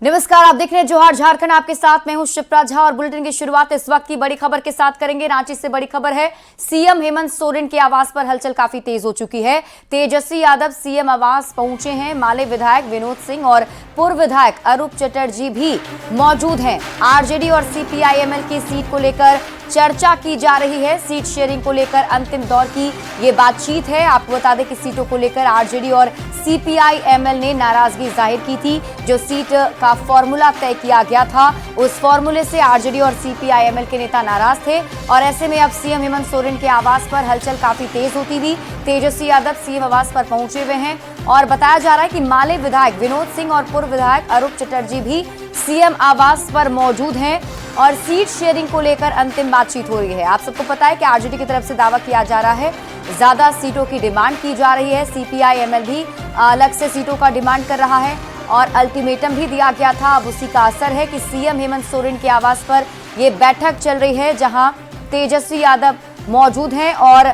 नमस्कार, आप देख रहे हैं जोहार झारखंड। आपके साथ मैं हूं शिप्रा झा और बुलेटिन की शुरुआत इस वक्त की बड़ी खबर के साथ करेंगे। रांची से बड़ी खबर है, सीएम हेमंत सोरेन के आवास पर हलचल काफी तेज हो चुकी है। तेजस्वी यादव सीएम आवास पहुंचे हैं। माले विधायक विनोद सिंह और पूर्व विधायक अरूप चटर्जी भी मौजूद हैं। आरजेडी और सीपीआईएमएल की सीट को लेकर चर्चा की जा रही है। सीट शेयरिंग को लेकर अंतिम दौर की ये बातचीत है। आपको बता दें कि सीटों को लेकर आरजेडी और सीपीआईएमएल ने नाराजगी जाहिर की थी। जो सीट का फॉर्मूला तय किया गया था, उस फॉर्मूले से आरजेडी और सीपीआईएमएल के नेता नाराज थे और ऐसे में अब सीएम हेमंत सोरेन के आवास पर हलचल काफी तेज होती हुई तेजस्वी यादव सीएम आवास पर पहुंचे हुए हैं और बताया जा रहा है कि माले विधायक विनोद सिंह और पूर्व विधायक अरूप चटर्जी भी सीएम आवास पर मौजूद हैं और सीट शेयरिंग को लेकर अंतिम बातचीत हो रही है। आप सबको पता है कि आरजेडी की तरफ से दावा किया जा रहा है, ज्यादा सीटों की डिमांड की जा रही है। सीपीआईएमएल भी अलग से सीटों का डिमांड कर रहा है और अल्टीमेटम भी दिया गया था। अब उसी का असर है कि सीएम हेमंत सोरेन के आवास पर यह बैठक चल रही है, जहां तेजस्वी यादव मौजूद हैं और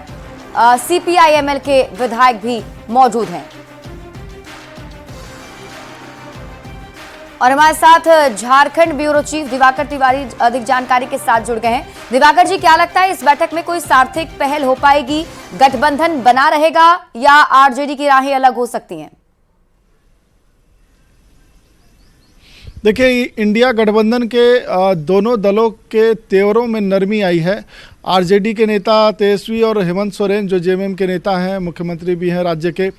सीपीआईएमएल के विधायक भी मौजूद हैं। और हमारे साथ झारखंड ब्यूरो चीफ दिवाकर तिवारी अधिक जानकारी के साथ जुड़ गए हैं। दिवाकर जी, क्या लगता है इस बैठक में कोई सार्थक पहल हो पाएगी? गठबंधन बना रहेगा या आरजेडी की राहें अलग हो सकती हैं? देखिए, इंडिया गठबंधन के दोनों दलों के तेवरों में नरमी आई है। आरजेडी के नेता तेजस्वी और हेमंत सोरेन जो जेएमएम के नेता हैं, मुख्यमंत्री भी हैं राज्य के,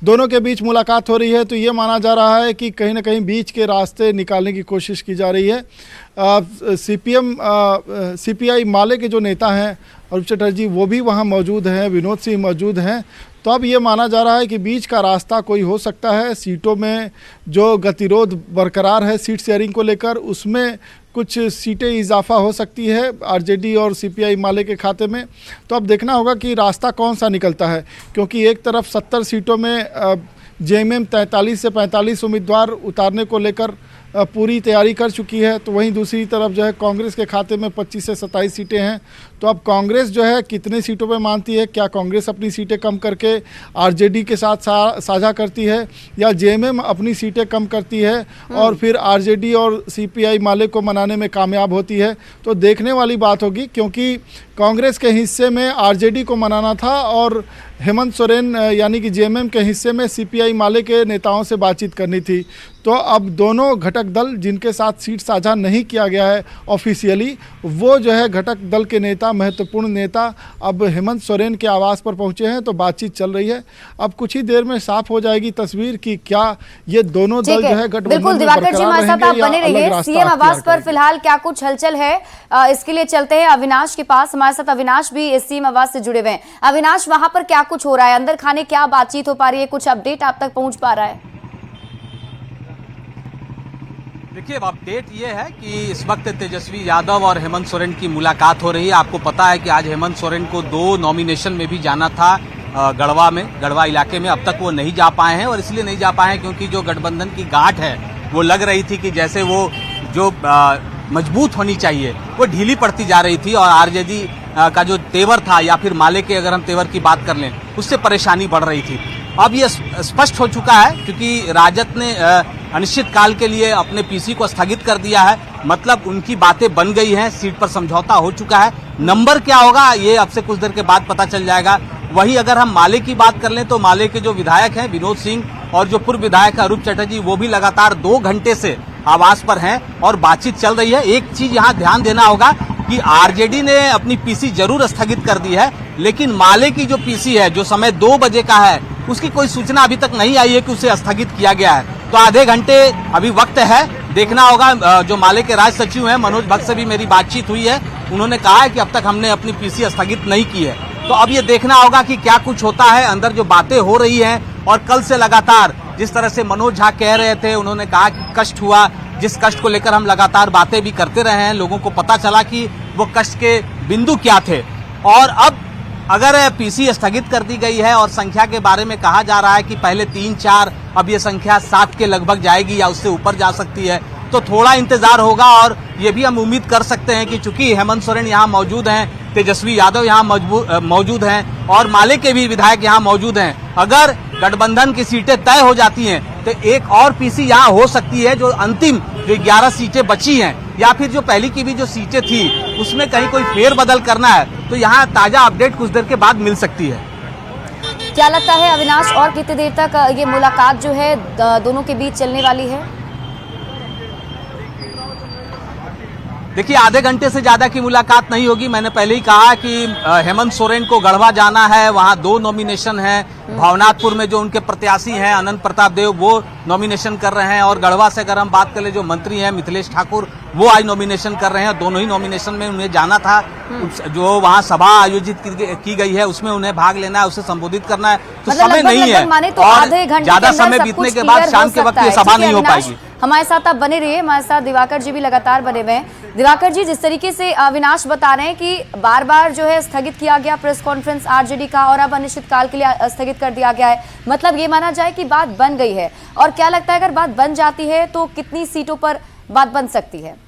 दोनों के बीच मुलाकात हो रही है। तो ये माना जा रहा है कि कहीं ना कहीं बीच के रास्ते निकालने की कोशिश की जा रही है। सीपीआई माले के जो नेता हैं अरूप चटर्जी, वो भी वहाँ मौजूद हैं, विनोद सिंह मौजूद हैं। तो अब ये माना जा रहा है कि बीच का रास्ता कोई हो सकता है। सीटों में जो गतिरोध बरकरार है सीट शेयरिंग को लेकर, उसमें कुछ सीटें इजाफा हो सकती है आरजेडी और सीपीआई माले के खाते में। तो अब देखना होगा कि रास्ता कौन सा निकलता है, क्योंकि एक तरफ 70 सीटों में जेएमएम 43 से 45 उम्मीदवार उतारने को लेकर पूरी तैयारी कर चुकी है। तो वहीं दूसरी तरफ जो है कांग्रेस के खाते में 25 से 27 सीटें हैं। तो अब कांग्रेस जो है कितने सीटों पे मानती है? क्या कांग्रेस अपनी सीटें कम करके आरजेडी के साथ साझा करती है या जेएमएम अपनी सीटें कम करती है और फिर आरजेडी और सीपीआई माले को मनाने में कामयाब होती है? तो देखने वाली बात होगी, क्योंकि कांग्रेस के हिस्से में आरजेडी को मनाना था और हेमंत सोरेन यानी कि जेएमएम के हिस्से में सीपीआई माले के नेताओं से बातचीत करनी थी। तो अब दोनों घटक दल जिनके साथ सीट साझा नहीं किया गया है ऑफिशियली, वो जो है घटक दल के नेता, महत्वपूर्ण नेता अब हेमंत सोरेन के आवास पर पहुंचे हैं। तो बातचीत चल रही है। अब कुछ ही देर में साफ हो जाएगी तस्वीर कि क्या ये दोनों दल जो है गठबंधन में बरकरार रहेंगे या अलग रास्ता। सीएम आवास पर फिलहाल क्या कुछ हलचल है, इसके लिए चलते हैं अविनाश के पास। हमारे साथ अविनाश भी इस सीएम आवास से जुड़े हुए हैं। अविनाश, वहां पर क्या कुछ हो रहा है? अंदर खाने क्या बातचीत हो पा रही है? कुछ अपडेट आप तक पहुंच पा रहा है? देखिए, अपडेट ये है कि इस वक्त तेजस्वी यादव और हेमंत सोरेन की मुलाकात हो रही है। आपको पता है कि आज हेमंत सोरेन को 2 नॉमिनेशन में भी जाना था गढ़वा इलाके में। अब तक वो नहीं जा पाए हैं और इसलिए नहीं जा पाए हैं क्योंकि जो गठबंधन की गांठ है वो लग रही थी कि जैसे वो जो मजबूत होनी चाहिए वो ढीली पड़ती जा रही थी और आरजेडी का जो तेवर था या फिर माले के अगर हम तेवर की बात कर लें, उससे परेशानी बढ़ रही थी। अब ये स्पष्ट हो चुका है क्योंकि राजद ने अनिश्चित काल के लिए अपने पीसी को स्थगित कर दिया है। मतलब उनकी बातें बन गई हैं, सीट पर समझौता हो चुका है। नंबर क्या होगा ये अब से कुछ देर के बाद पता चल जाएगा। वहीं अगर हम माले की बात कर लें तो माले के जो विधायक हैं विनोद सिंह और जो पूर्व विधायक अरूप चटर्जी, वो भी लगातार 2 घंटे से आवास पर हैं और बातचीत चल रही है। एक चीज यहाँ ध्यान देना होगा कि आरजेडी ने अपनी पीसी जरूर स्थगित कर दी है, लेकिन माले की जो पीसी है जो समय 2 बजे का है, उसकी कोई सूचना अभी तक नहीं आई है कि उसे स्थगित किया गया है। तो आधे घंटे अभी वक्त है, देखना होगा। जो माले के राज सचिव हैं मनोज भट्ट से भी मेरी बातचीत हुई है, उन्होंने कहा है कि अब तक हमने अपनी पीसी स्थगित नहीं की है। तो अब ये देखना होगा कि क्या कुछ होता है अंदर, जो बातें हो रही हैं। और कल से लगातार जिस तरह से मनोज झा कह रहे थे, उन्होंने कहा कि कष्ट हुआ, जिस कष्ट को लेकर हम लगातार बातें भी करते रहे हैं, लोगों को पता चला कि वो कष्ट के बिंदु क्या थे। और अब अगर पीसी स्थगित कर दी गई है और संख्या के बारे में कहा जा रहा है कि पहले 3-4, अब ये संख्या 7 के लगभग जाएगी या उससे ऊपर जा सकती है, तो थोड़ा इंतजार होगा। और ये भी हम उम्मीद कर सकते हैं कि चूंकि हेमंत सोरेन यहाँ मौजूद हैं, तेजस्वी यादव यहाँ मौजूद हैं और माले के भी विधायक यहाँ मौजूद हैं, अगर गठबंधन की सीटें तय हो जाती हैं तो एक और पीसी यहाँ हो सकती है, जो अंतिम जो 11 सीटें बची हैं या फिर जो पहली की भी जो सीटें थी उसमें कहीं कोई फेरबदल करना है तो यहाँ ताजा अपडेट कुछ देर के बाद मिल सकती है। क्या लगता है अविनाश, और कितनी देर तक ये मुलाकात जो है दोनों के बीच चलने वाली है? देखिए, आधे घंटे से ज्यादा की मुलाकात नहीं होगी। मैंने पहले ही कहा कि हेमंत सोरेन को गढ़वा जाना है, वहां 2 नॉमिनेशन है। भावनाथपुर में जो उनके प्रत्याशी हैं अनंत प्रताप देव वो नॉमिनेशन कर रहे हैं, और गढ़वा से अगर हम बात करें जो मंत्री हैं मिथिलेश ठाकुर वो आज नॉमिनेशन कर रहे हैं। दोनों ही नॉमिनेशन में उन्हें जाना था, जो वहां सभा आयोजित की गई है उसमें उन्हें भाग लेना है, उसे संबोधित करना है, तो समय नहीं है और ज्यादा समय बीतने के बाद शाम के वक्त ये सभा नहीं हो पाएगी। हमारे साथ आप बने रहिए, हमारे साथ दिवाकर जी भी लगातार बने हुए हैं। दिवाकर जी, जिस तरीके से अविनाश बता रहे हैं कि बार बार जो है स्थगित किया गया प्रेस कॉन्फ्रेंस आरजेडी का और अब अनिश्चितकाल के लिए स्थगित कर दिया गया है, मतलब ये माना जाए कि बात बन गई है। और क्या लगता है अगर बात बन जाती है तो कितनी सीटों पर बात बन सकती है?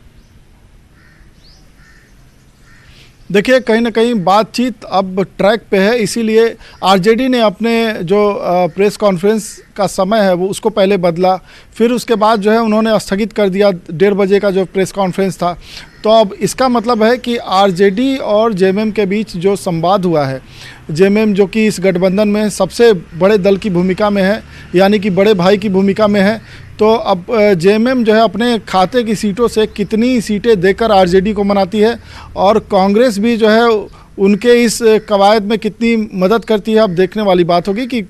देखिए, कहीं ना कहीं बातचीत अब ट्रैक पे है, इसीलिए आरजेडी ने अपने जो प्रेस कॉन्फ्रेंस का समय है वो उसको पहले बदला, फिर उसके बाद जो है उन्होंने स्थगित कर दिया 1:30 बजे का जो प्रेस कॉन्फ्रेंस था। तो अब इसका मतलब है कि आरजेडी और जेएमएम के बीच जो संवाद हुआ है, जेएमएम जो कि इस गठबंधन में सबसे बड़े दल की भूमिका में है, यानी कि बड़े भाई की भूमिका में है, तो अब जेएमएम जो है अपने खाते की सीटों से कितनी सीटें देकर आरजेडी को मनाती है और कांग्रेस भी जो है उनके इस कवायद में कितनी मदद करती है, अब देखने वाली बात होगी कि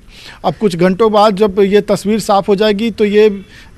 अब कुछ घंटों बाद जब ये तस्वीर साफ हो जाएगी तो ये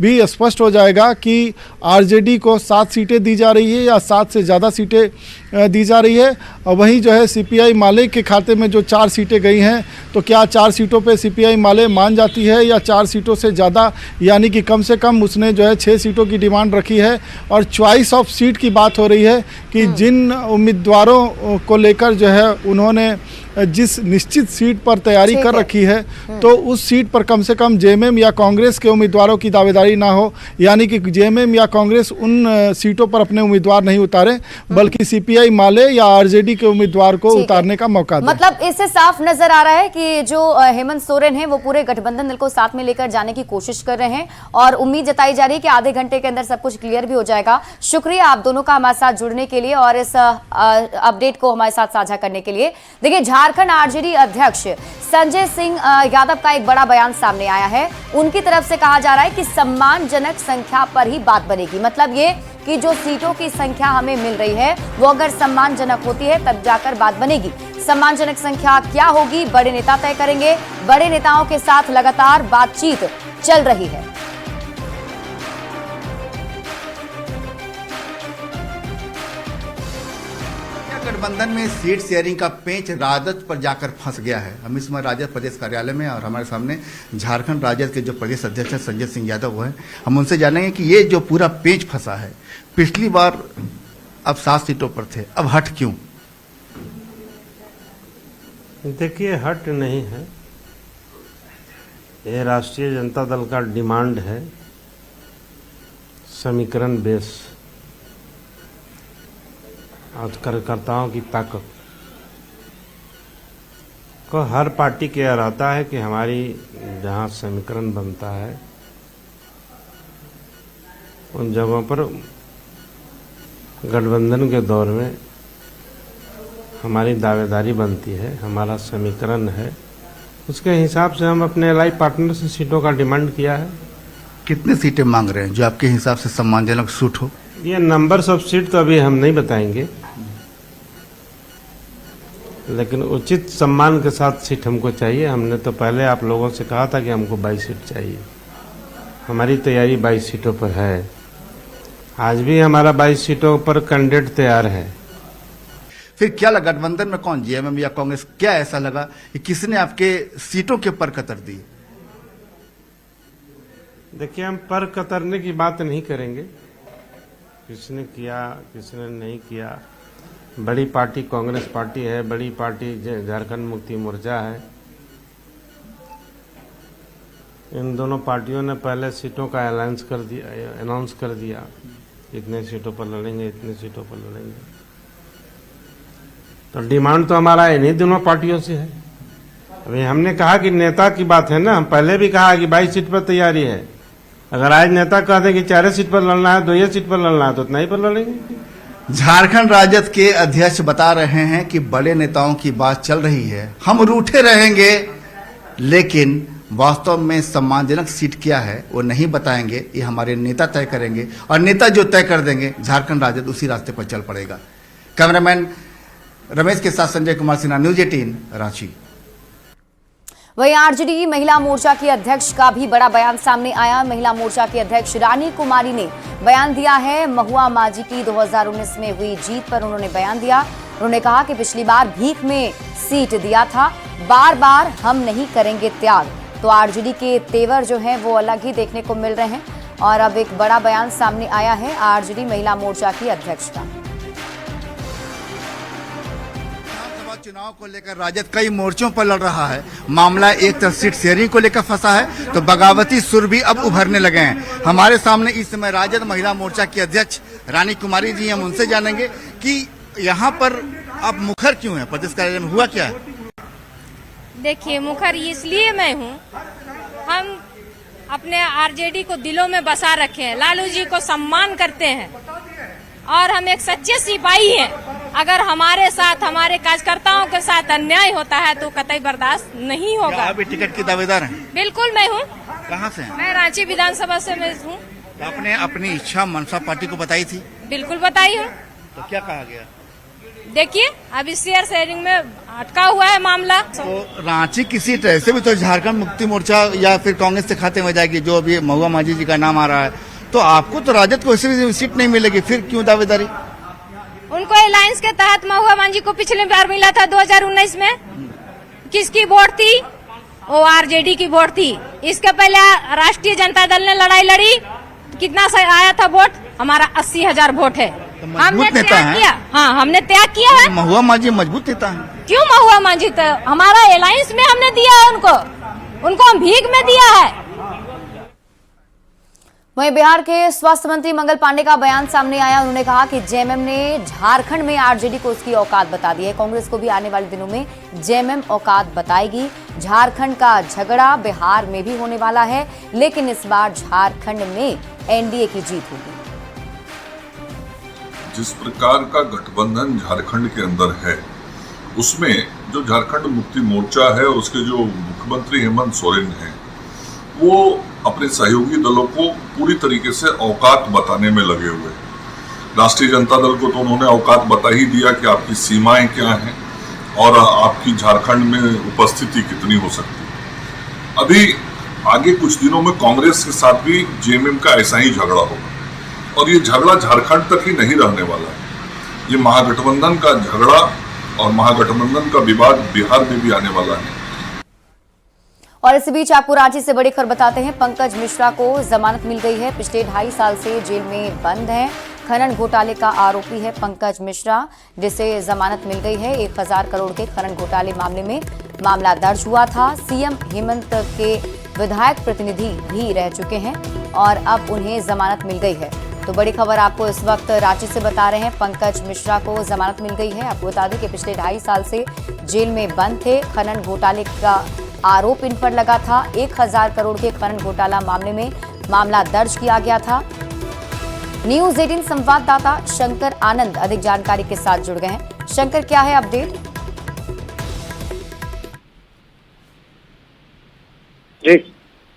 भी स्पष्ट हो जाएगा कि आरजेडी को 7 सीटें दी जा रही है या 7 से ज़्यादा सीटें दी जा रही है। और वहीं जो है सीपीआई माले के खाते में जो 4 सीटें गई हैं, तो क्या 4 सीटों पे सीपीआई माले मान जाती है या 4 सीटों से ज़्यादा, यानी कि कम से कम उसने जो है 6 सीटों की डिमांड रखी है। और चॉइस ऑफ सीट की बात हो रही है कि जिन उम्मीदवारों को लेकर जो है उन्होंने जिस निश्चित सीट पर तैयारी कर रखी है तो उस सीट पर कम से कम जेएमएम या कांग्रेस के उम्मीदवारों की दावेदारी ना हो, यानी कि जेएमएम या कांग्रेस उन सीटों पर अपने उम्मीदवार नहीं उतारे बल्कि सीपीआई माले या आरजेडी के उम्मीदवार को उतारने का मौका दे। मतलब इससे साफ नजर आ रहा है कि जो हेमंत सोरेन है वो पूरे गठबंधन दल को साथ में लेकर जाने की कोशिश कर रहे हैं और उम्मीद जताई जा रही है कि आधे घंटे के अंदर सब कुछ क्लियर भी हो जाएगा। शुक्रिया आप दोनों का हमारे साथ जुड़ने के लिए और इस अपडेट को हमारे साथ साझा करने के लिए। देखिए, झारखंड आरजेडी अध्यक्ष संजय सिंह यादव का एक बड़ा बयान सामने आया है। उनकी तरफ से कहा जा रहा है कि सम्मानजनक संख्या पर ही बात बनेगी, मतलब ये कि जो सीटों की संख्या हमें मिल रही है वो अगर सम्मानजनक होती है तब जाकर बात बनेगी। सम्मानजनक संख्या क्या होगी बड़े नेता तय करेंगे। बड़े नेताओं के साथ लगातार बातचीत चल रही है। गठबंधन में सीट शेयरिंग का पेंच राजद पर जाकर फंस गया है। हम इस समय राजद प्रदेश कार्यालय में और हमारे सामने झारखंड राजद के जो प्रदेश अध्यक्ष हैं संजय सिंह यादव वो हैं। हम उनसे जानेंगे कि ये जो पूरा पेंच फंसा है, पिछली बार अब 7 सीटों पर थे, अब हट क्यों? देखिए, हट नहीं है, ये राष्ट्रीय जनता दल का डिमांड है समीकरण बेस और कार्यकर्ताओं की ताकत को हर पार्टी के रहता है कि हमारी जहां समीकरण बनता है उन जगहों पर गठबंधन के दौर में हमारी दावेदारी बनती है, हमारा समीकरण है, उसके हिसाब से हम अपने एलआई पार्टनर से सीटों का डिमांड किया है। कितने सीटें मांग रहे हैं जो आपके हिसाब से सम्मानजनक सूट हो? ये नंबर्स ऑफ सीट तो अभी हम नहीं बताएंगे, लेकिन उचित सम्मान के साथ सीट हमको चाहिए। हमने तो पहले आप लोगों से कहा था कि हमको 22 सीट चाहिए, हमारी तैयारी 22 सीटों पर है। आज भी हमारा 22 सीटों पर कैंडिडेट तैयार है। फिर क्या लगा गठबंधन में कौन, जेएमएम या कांग्रेस, क्या ऐसा लगा कि किसने आपके सीटों के पर कतर दी? देखिए, हम पर कतरने की बात नहीं करेंगे, किसने किया किसने नहीं किया। बड़ी पार्टी कांग्रेस पार्टी है, बड़ी पार्टी झारखंड मुक्ति मोर्चा है। इन दोनों पार्टियों ने पहले सीटों का अनाउंस कर दिया, इतने सीटों पर लड़ेंगे, इतने सीटों पर लड़ेंगे। तो डिमांड तो हमारा इन्हीं दोनों पार्टियों से है। अभी हमने कहा कि नेता की बात है ना, हम पहले भी कहा कि 22 सीट पर तैयारी है, अगर आज नेता कहते कि 4 सीट पर लड़ना है, 2 सीट पर लड़ना है, तो उतना ही पर लड़ेंगे। झारखंड राजद के अध्यक्ष बता रहे हैं कि बड़े नेताओं की बात चल रही है, हम रूठे रहेंगे, लेकिन वास्तव में सम्मानजनक सीट क्या है वो नहीं बताएंगे, ये हमारे नेता तय करेंगे और नेता जो तय कर देंगे झारखंड राजद उसी रास्ते पर चल पड़ेगा। कैमरामैन रमेश के साथ संजय कुमार सिन्हा, न्यूज 18 रांची। वहीं आरजेडी महिला मोर्चा की अध्यक्ष का भी बड़ा बयान सामने आया। महिला मोर्चा की अध्यक्ष रानी कुमारी ने बयान दिया है। महुआ माझी की 2019 में हुई जीत पर उन्होंने बयान दिया। उन्होंने कहा कि पिछली बार भीख में सीट दिया था, बार बार हम नहीं करेंगे त्याग। तो आरजेडी के तेवर जो हैं वो अलग ही देखने को मिल रहे हैं और अब एक बड़ा बयान सामने आया है आरजेडी महिला मोर्चा की अध्यक्ष का। चुनाव को लेकर राजद कई मोर्चों पर लड़ रहा है। मामला एक तरफ सीट शेयरिंग को लेकर फंसा है तो बगावती सुर भी अब उभरने लगे हैं। हमारे सामने इस समय राजद महिला मोर्चा की अध्यक्ष रानी कुमारी जी, हम उनसे जानेंगे कि यहाँ पर अब मुखर क्यों है, प्रदेश कार्यालय में हुआ क्या है? देखिए, मुखर इसलिए मैं हूँ, हम अपने आरजेडी को दिलों में बसा रखे हैं, लालू जी को सम्मान करते हैं और हम एक सच्चे सिपाही हैं। अगर हमारे साथ, हमारे कार्यकर्ताओं के साथ अन्याय होता है तो कतई बर्दाश्त नहीं होगा। आप टिकट की दावेदार हैं? बिल्कुल मैं हूँ। कहाँ से हैं? मैं रांची विधानसभा से मैं हूँ। तो आपने अपनी इच्छा मनसा पार्टी को बताई थी? बिल्कुल बताई हूँ। तो क्या कहा गया? देखिए, अभी शेयर शेयरिंग में अटका हुआ है मामला। तो रांची की सीट ऐसे भी तो झारखंड मुक्ति मोर्चा या फिर कांग्रेस से खाते में जाएगी, जो अभी महुआ माझी जी का नाम आ रहा है, तो आपको तो राजद को ऐसे भी सीट नहीं मिलेगी, फिर क्यों दावेदारी? उनको अलायंस के तहत महुआ माझी को पिछले बार मिला था 2019 में। किसकी वोट थी? वो आरजेडी की वोट थी। इसके पहले राष्ट्रीय जनता दल ने लड़ाई लड़ी, कितना आया था वोट? हमारा 80,000 वोट है। तो मजबूत नेता है। हाँ, हमने त्याग किया है। महुआ माझी मजबूत नेता है। क्यों महुआ माझी? तो हमारा अलायंस में हमने दिया है उनको हम भीख में दिया है। वहीं बिहार के स्वास्थ्य मंत्री मंगल पांडे का बयान सामने आया। उन्होंने कहा कि जेएमएम ने झारखंड में आरजेडी को उसकी औकात बता दी है। कांग्रेस को भी आने वाले दिनों में जेएमएम औकात बताएगी। झारखंड का झगड़ा बिहार में भी होने वाला है, लेकिन इस बार झारखंड में एनडीए की जीत होगी। जिस प्रकार का गठबंधन झारखंड के अंदर है, उसमें जो झारखंड मुक्ति मोर्चा है और उसके जो मुख्यमंत्री हेमंत सोरेन हैं, वो अपने सहयोगी दलों को पूरी तरीके से औकात बताने में लगे हुए हैं। राष्ट्रीय जनता दल को तो उन्होंने औकात बता ही दिया कि आपकी सीमाएं क्या हैं और आपकी झारखंड में उपस्थिति कितनी हो सकती है। अभी आगे कुछ दिनों में कांग्रेस के साथ भी जेएमएम का ऐसा ही झगड़ा होगा और ये झगड़ा झारखंड तक ही नहीं रहने वाला है। ये महागठबंधन का झगड़ा और महागठबंधन का विवाद बिहार में भी आने वाला है। और इस बीच आपको रांची से बड़ी खबर बताते हैं। पंकज मिश्रा को जमानत मिल गई है। पिछले 2.5 साल से जेल में बंद है। खनन घोटाले का आरोपी है पंकज मिश्रा, जिसे जमानत मिल गई है। 1000 करोड़ के खनन घोटाले मामले में मामला दर्ज हुआ था। सीएम हेमंत के विधायक प्रतिनिधि भी रह चुके हैं और अब उन्हें जमानत मिल गई है। तो बड़ी खबर आपको इस वक्त रांची से बता रहे हैं। पंकज मिश्रा को जमानत मिल गई है। आपको बता दें कि पिछले 2.5 साल से जेल में बंद थे। खनन घोटाले का आरोप इन पर लगा था। 1000 करोड़ के खनन घोटाला मामले में मामला दर्ज किया गया था। न्यूज 18 संवाददाता शंकर आनंद अधिक जानकारी के साथ जुड़ गए हैं। शंकर, क्या है अपडेट? जी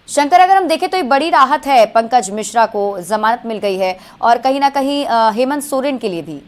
शंकर, अगर हम देखें तो ये बड़ी राहत है, पंकज मिश्रा को जमानत मिल गई है और कहीं ना कहीं हेमंत सोरेन के लिए भी।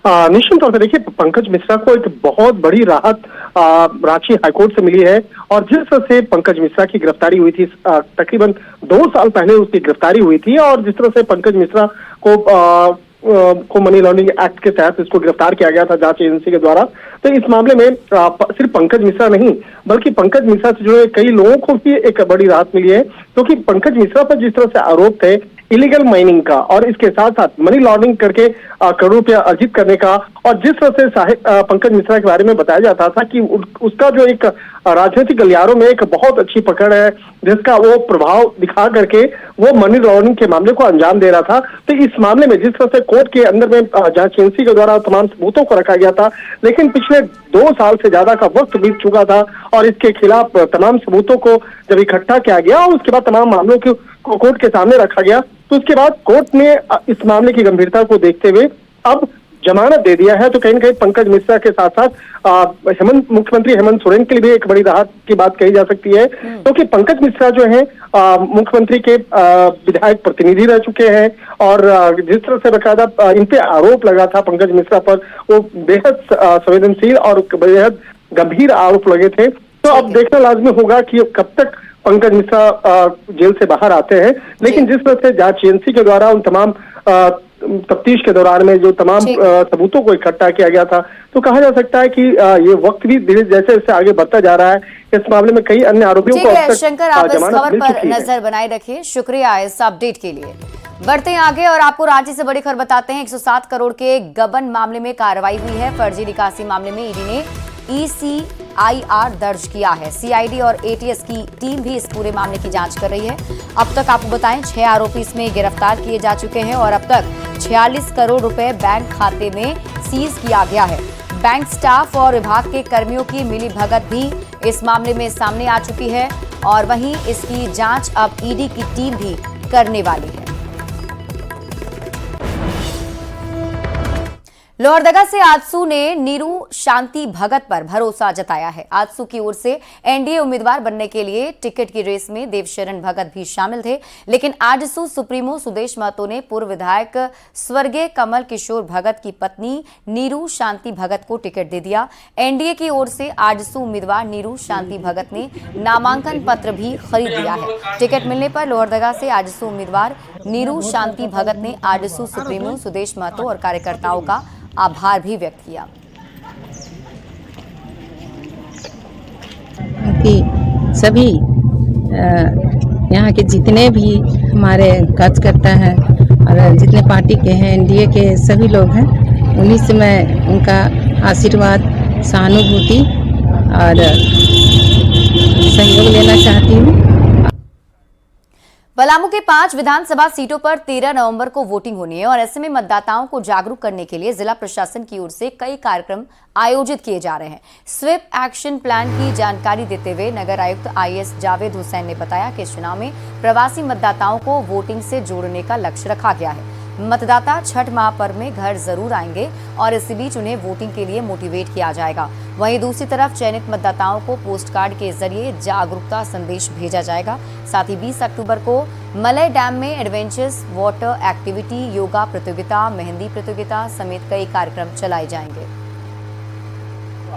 निश्चित तौर पर देखिए, पंकज मिश्रा को एक बहुत बड़ी राहत रांची हाईकोर्ट से मिली है और जिस तरह से पंकज मिश्रा की गिरफ्तारी हुई थी, तकरीबन 2 साल पहले उसकी गिरफ्तारी हुई थी और जिस तरह से पंकज मिश्रा को मनी लॉन्ड्रिंग एक्ट के तहत इसको गिरफ्तार किया गया था जांच एजेंसी के द्वारा, तो इस मामले में सिर्फ पंकज मिश्रा नहीं बल्कि पंकज मिश्रा से जुड़े कई लोगों को भी एक बड़ी राहत मिली है, क्योंकि पंकज मिश्रा पर जिस तरह से आरोप थे इलीगल माइनिंग का और इसके साथ साथ मनी लॉन्ड्रिंग करके करोड़ों रुपया अर्जित करने का, और जिस तरह से पंकज मिश्रा के बारे में बताया जाता था कि उसका जो एक राजनीतिक गलियारों में एक बहुत अच्छी पकड़ है, जिसका वो प्रभाव दिखा करके वो मनी लॉन्ड्रिंग के मामले को अंजाम दे रहा था। तो इस मामले में जिस तरह से कोर्ट के अंदर में जांच एजेंसी के द्वारा तमाम सबूतों को रखा गया था, लेकिन पिछले 2 साल से ज्यादा का वक्त बीत चुका था और इसके खिलाफ तमाम सबूतों को जब इकट्ठा किया गया और उसके बाद तमाम मामलों को कोर्ट के सामने रखा गया। तो उसके बाद कोर्ट ने इस मामले की गंभीरता को देखते हुए अब जमानत दे दिया है। तो कहीं न कहीं पंकज मिश्रा के साथ साथ मुख्यमंत्री हेमंत सोरेन के लिए भी एक बड़ी राहत की बात कही जा सकती है, क्योंकि पंकज मिश्रा जो है मुख्यमंत्री के विधायक प्रतिनिधि रह चुके हैं और जिस तरह से बकायदा इन पे आरोप लगा था पंकज मिश्रा पर, वो बेहद संवेदनशील और बेहद गंभीर आरोप लगे थे। तो अब देखना लाजमी होगा कि कब तक पंकज मिश्रा जेल से बाहर आते हैं। लेकिन जिस तरह से जांच एजेंसी के द्वारा उन तमाम तफ्तीश के दौरान में जो तमाम सबूतों को इकट्ठा किया गया था, तो कहा जा सकता है कि ये वक्त भी धीरे जैसे जैसे आगे बढ़ता जा रहा है, इस मामले में कई अन्य आरोपियों को अब तक शंकर, आप इस जमानत खबर मिल पर चुकी है। नजर बनाए रखिए। शुक्रिया इस अपडेट के लिए। बढ़ते हैं आगे और आपको रांची से बड़ी खबर बताते हैं। 107 करोड़ के गबन मामले में कार्रवाई हुई है। फर्जी निकासी मामले में ईडी ने ECIR दर्ज किया है। CID और ATS की टीम भी इस पूरे मामले की जांच कर रही है। अब तक आपको बताएं 6 आरोपी इसमें गिरफ्तार किए जा चुके हैं और अब तक 46 करोड़ रुपए बैंक खाते में सीज किया गया है। बैंक स्टाफ और विभाग के कर्मियों की मिली भगत भी इस मामले में सामने आ चुकी है और वहीं इसकी जांच अब ईडी की टीम भी करने वाली है। लोहरदगा से आजसू ने नीरू शांति भगत पर भरोसा जताया है। आजसू की ओर से एनडीए उम्मीदवार बनने के लिए टिकट की रेस में देवशरण भगत भी शामिल थे, लेकिन आजसू सुप्रीमो सुदेश महतो ने पूर्व विधायक स्वर्गीय कमल किशोर भगत की पत्नी नीरू शांति भगत को टिकट दे दिया। एनडीए की ओर से आजसू उम्मीदवार नीरू शांति भगत ने नामांकन पत्र भी खरीद लिया है। टिकट मिलने पर लोहरदगा से आजसू उम्मीदवार नीरू शांति भगत ने आजसू सुप्रीमो सुदेश महतो और कार्यकर्ताओं का आभार भी व्यक्त किया। कि सभी यहाँ के जितने भी हमारे कार्यकर्ता हैं और जितने पार्टी के हैं, एनडीए के सभी लोग हैं, उन्हीं से मैं उनका आशीर्वाद, सहानुभूति और सहयोग लेना चाहती हूँ। पलामू के 5 विधानसभा सीटों पर 13 नवंबर को वोटिंग होनी है और ऐसे में मतदाताओं को जागरूक करने के लिए जिला प्रशासन की ओर से कई कार्यक्रम आयोजित किए जा रहे हैं। स्वीप एक्शन प्लान की जानकारी देते हुए नगर आयुक्त IAS जावेद हुसैन ने बताया कि इस चुनाव में प्रवासी मतदाताओं को वोटिंग से जोड़ने का लक्ष्य रखा गया है। मतदाता छठ महापर्व में घर जरूर आएंगे और इसी बीच उन्हें वोटिंग के लिए मोटिवेट किया जाएगा। वहीं दूसरी तरफ चयनित मतदाताओं को पोस्ट कार्ड के जरिए जागरूकता संदेश भेजा जाएगा। साथ ही 20 अक्टूबर को मलय डैम में एडवेंचर्स वाटर एक्टिविटी, योगा प्रतियोगिता, मेहंदी प्रतियोगिता समेत कई कार्यक्रम चलाए जाएंगे।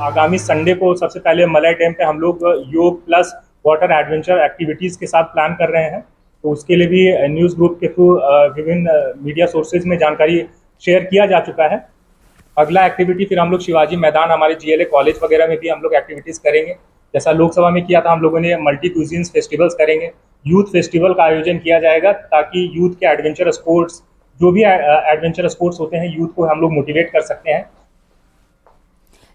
आगामी संडे को सबसे पहले मलय डैम पे हम लोग योग प्लस वाटर एडवेंचर एक्टिविटीज के साथ प्लान कर रहे हैं। तो उसके लिए भी न्यूज़ ग्रुप के थ्रू विभिन्न मीडिया सोर्सेज में जानकारी शेयर किया जा चुका है। अगला एक्टिविटी फिर हम लोग शिवाजी मैदान, हमारे GLA कॉलेज वगैरह में भी हम लोग एक्टिविटीज़ करेंगे। जैसा लोकसभा में किया था, हम लोगों ने मल्टी क्यूजिन्स फेस्टिवल्स करेंगे। यूथ फेस्टिवल का आयोजन किया जाएगा ताकि यूथ के एडवेंचर स्पोर्ट्स, जो भी एडवेंचर स्पोर्ट्स होते हैं, यूथ को हम लोग मोटिवेट कर सकते हैं।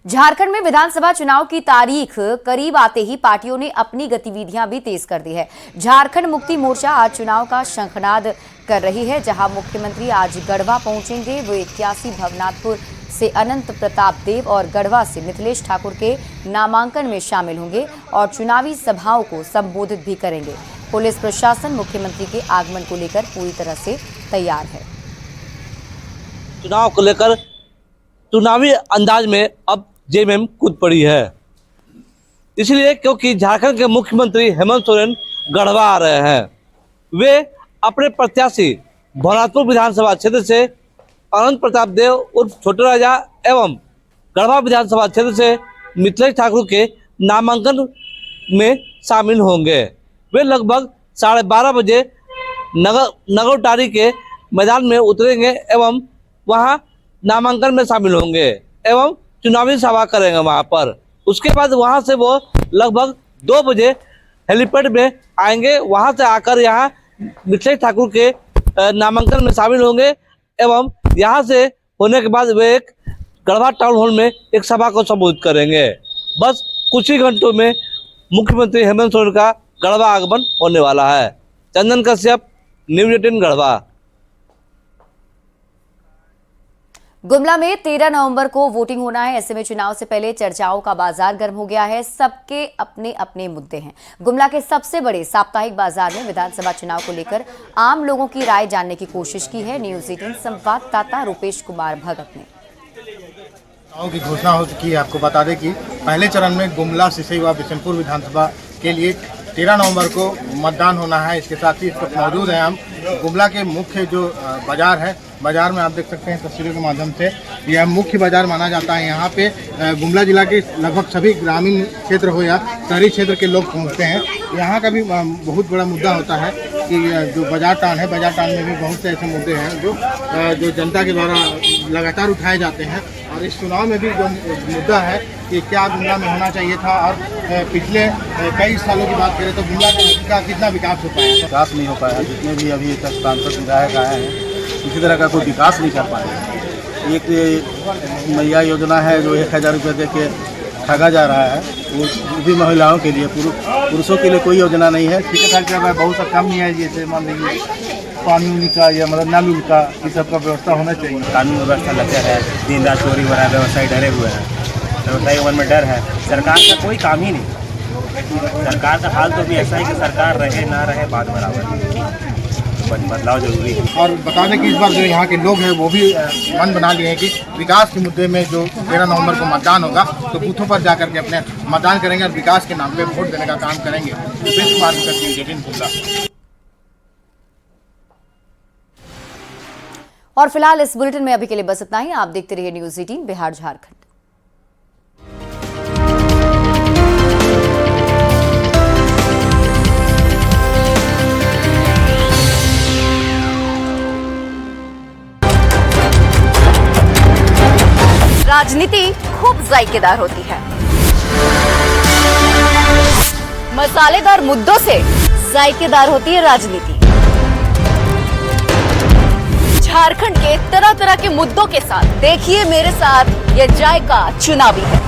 झारखंड में विधानसभा चुनाव की तारीख करीब आते ही पार्टियों ने अपनी गतिविधियां भी तेज कर दी है। झारखंड मुक्ति मोर्चा आज चुनाव का शंखनाद कर रही है, जहां मुख्यमंत्री आज गढ़वा पहुंचेंगे। वो 81 भवनाथपुर से अनंत प्रताप देव और गढ़वा से मिथिलेश ठाकुर के नामांकन में शामिल होंगे और चुनावी सभाओं को संबोधित भी करेंगे। पुलिस प्रशासन मुख्यमंत्री के आगमन को लेकर पूरी तरह से तैयार है। चुनाव को लेकर चुनावी अंदाज में अब जेएमएम कूद पड़ी है, इसलिए क्योंकि झारखंड के मुख्यमंत्री हेमंत सोरेन गढ़वा आ रहे हैं। वे अपने प्रत्याशी भवनाथपुर विधानसभा क्षेत्र से अनंत प्रताप देव उर्फ छोटे राजा एवं गढ़वा विधानसभा क्षेत्र से मिथिलेश ठाकुर के नामांकन में शामिल होंगे। वे लगभग 12:30 बजे नगरटारी के मैदान में उतरेंगे एवं वहां नामांकन में शामिल होंगे एवं चुनावी सभा करेंगे वहां पर। उसके बाद वहां से वो लगभग 2 बजे हेलीपैड में आएंगे। वहां से आकर यहाँ मिथिलेश ठाकुर के नामांकन में शामिल होंगे एवं यहाँ से होने के बाद वे एक गढ़वा टाउन हॉल में एक सभा को संबोधित करेंगे। बस कुछ ही घंटों में मुख्यमंत्री हेमंत सोरेन का गढ़वा आगमन होने वाला है। चंदन कश्यप, न्यूज़ 18 गढ़वा। गुमला में 13 नवंबर को वोटिंग होना है। ऐसे में चुनाव से पहले चर्चाओं का बाजार गर्म हो गया है। सबके अपने अपने मुद्दे हैं। गुमला के सबसे बड़े साप्ताहिक बाजार में विधानसभा चुनाव को लेकर आम लोगों की राय जानने की कोशिश की है। न्यूज़ 18 संवाददाता रुपेश कुमार भगत ने। चुनाव की घोषणा हो चुकी है। आपको बता दें कि पहले चरण में गुमला, सिसई व बिशनपुर विधानसभा के लिए 13 नवंबर को मतदान होना है। इसके साथ ही इस वक्त मौजूद हैं हम गुमला के मुख्य जो बाजार है। बाजार में आप देख सकते हैं तस्वीरों के माध्यम से, यह मुख्य बाजार माना जाता है। यहाँ पे गुमला जिला के लगभग सभी ग्रामीण क्षेत्र हो या शहरी क्षेत्र के लोग पहुँचते हैं। यहाँ का भी बहुत बड़ा मुद्दा होता है कि जो बाजार टाउन है, बाजार टाउन में भी बहुत से ऐसे मुद्दे हैं जो जनता के द्वारा लगातार उठाए जाते हैं। और इस चुनाव में भी जो मुद्दा है कि क्या गुमला में होना चाहिए था, और पिछले कई सालों की बात करें तो गुमला का कितना विकास हो पाया? विकास नहीं हो पाया। जितने भी अभी तक सांसद विधायक आए हैं किसी तरह का कोई विकास नहीं कर पाए। एक मैया योजना है जो 1000 रुपये दे के ठगा जा रहा है, वो भी महिलाओं के लिए, पुरुषों के लिए कोई योजना नहीं है। ठीक ठाक जगह बहुत सा कम नहीं है, जैसे मान लीजिए पानी का या मतलब नल का, इस सब का व्यवस्था होना चाहिए। कानून व्यवस्था लगे है, दिन रात चोरी हो रहा है, व्यवसायी डरे हुए हैं, व्यवसायी के मन में डर है। सरकार का कोई काम ही नहीं। सरकार का हाल तो भी ऐसा है कि सरकार रहे ना रहे बात बराबर, बदलाव जरूरी है। और बता दें कि इस बार जो यहाँ के लोग हैं वो भी मन बना लिए हैं कि विकास के मुद्दे में जो 13 नवंबर को मतदान होगा तो बूथों पर जाकर के अपने मतदान करेंगे और विकास के नाम पे वोट देने का काम करेंगे। रुपेश कुमार भगत। और फिलहाल इस बुलेटिन में अभी के लिए बस इतना ही। आप देखते रहिए न्यूज़ 18 बिहार झारखंड। राजनीति खूब जायकेदार होती है। मसालेदार मुद्दों से जायकेदार होती है राजनीति। झारखंड के तरह तरह के मुद्दों के साथ देखिए मेरे साथ ये जायका चुनावी है।